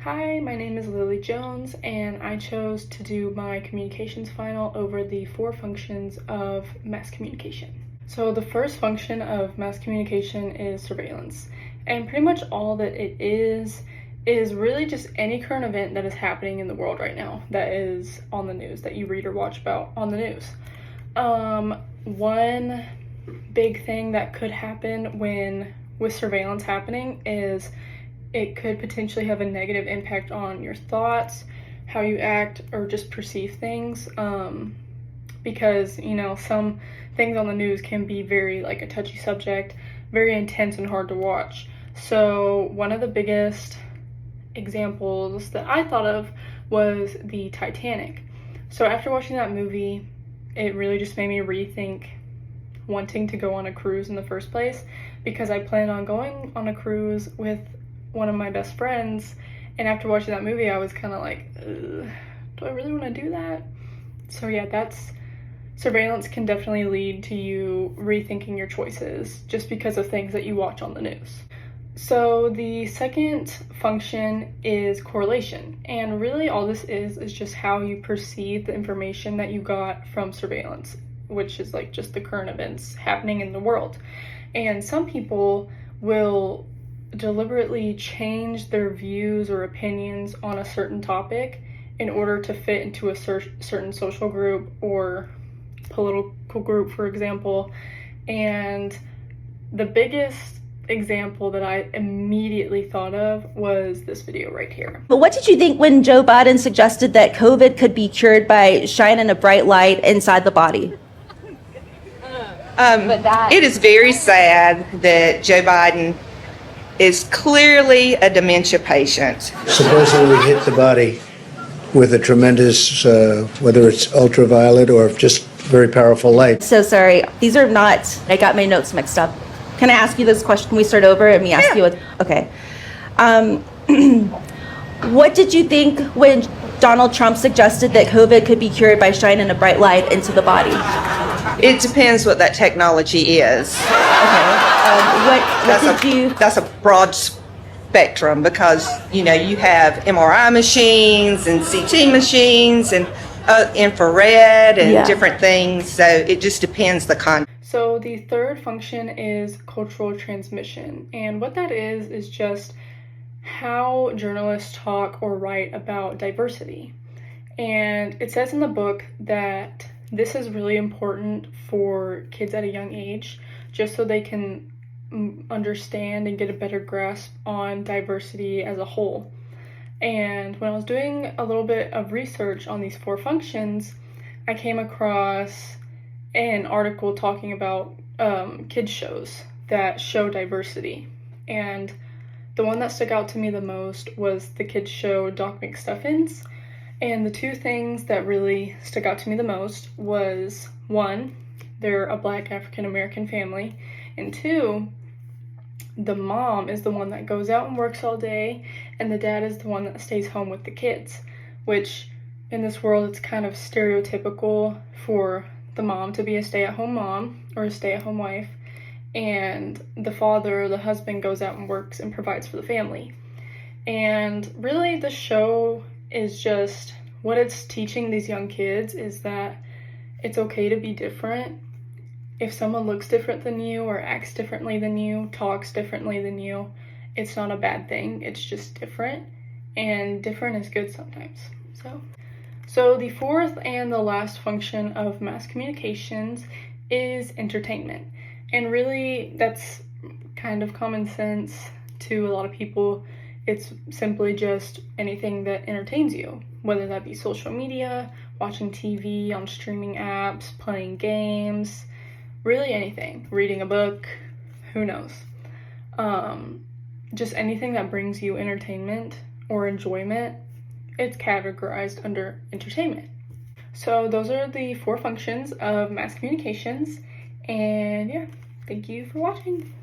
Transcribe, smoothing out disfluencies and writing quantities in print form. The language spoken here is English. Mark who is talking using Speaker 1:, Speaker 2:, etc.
Speaker 1: Hi, my name is Lily Jones, and I chose to do my communications final over the 4 functions of mass communication. So the first function of mass communication is surveillance, and pretty much all that it is really just any current event that is happening in the world right now that is on the news, that you read or watch about on the news. One big thing that could happen with surveillance happening is it could potentially have a negative impact on your thoughts, how you act, or just perceive things, because some things on the news can be very like a touchy subject, very intense and hard to watch. So one of the biggest examples that I thought of was the Titanic. So after watching that movie, it really just made me rethink wanting to go on a cruise in the first place, because I planned on going on a cruise with one of my best friends, and after watching that movie I was kind of like, do I really want to do that? So yeah, surveillance can definitely lead to you rethinking your choices just because of things that you watch on the news. So the second function is correlation, and really all this is just how you perceive the information that you got from surveillance, which is like just the current events happening in the world. And some people will deliberately change their views or opinions on a certain topic in order to fit into a certain social group or political group, for example. And the biggest example that I immediately thought of was this video right here.
Speaker 2: But what did you think when Joe Biden suggested that COVID could be cured by shining a bright light inside the body?
Speaker 3: It is very sad that Joe Biden is clearly a dementia patient.
Speaker 4: Supposedly hit the body with a tremendous, whether it's ultraviolet or just very powerful light.
Speaker 2: So sorry, these are not, I got my notes mixed up. Can I ask you this question? Can we start over and me ask you what, okay. What did you think when Donald Trump suggested that COVID could be cured by shining a bright light into the body?
Speaker 3: It depends what that technology is.
Speaker 2: Okay.
Speaker 3: That's a broad spectrum, because you have MRI machines and CT machines and infrared and different things. So it just depends the content.
Speaker 1: So the third function is cultural transmission, and what that is just how journalists talk or write about diversity. And it says in the book that this is really important for kids at a young age, just so they can understand and get a better grasp on diversity as a whole. And when I was doing a little bit of research on these 4 functions, I came across an article talking about kids shows that show diversity. And the one that stuck out to me the most was the kids show Doc McStuffins. And the 2 things that really stuck out to me the most was, 1, they're a Black African American family, and 2, the mom is the one that goes out and works all day, and the dad is the one that stays home with the kids, which in this world it's kind of stereotypical for the mom to be a stay-at-home mom or a stay-at-home wife, and the father, the husband, goes out and works and provides for the family. And really the show is just, what it's teaching these young kids is that it's okay to be different. If someone looks different than you or acts differently than you, talks differently than you, it's not a bad thing. It's just different, and different is good sometimes. So the fourth and the last function of mass communications is entertainment. And really that's kind of common sense to a lot of people. It's simply just anything that entertains you, whether that be social media, watching TV on streaming apps, playing games, really anything, reading a book, who knows. Just anything that brings you entertainment or enjoyment, it's categorized under entertainment. So those are the 4 functions of mass communications, and yeah, thank you for watching.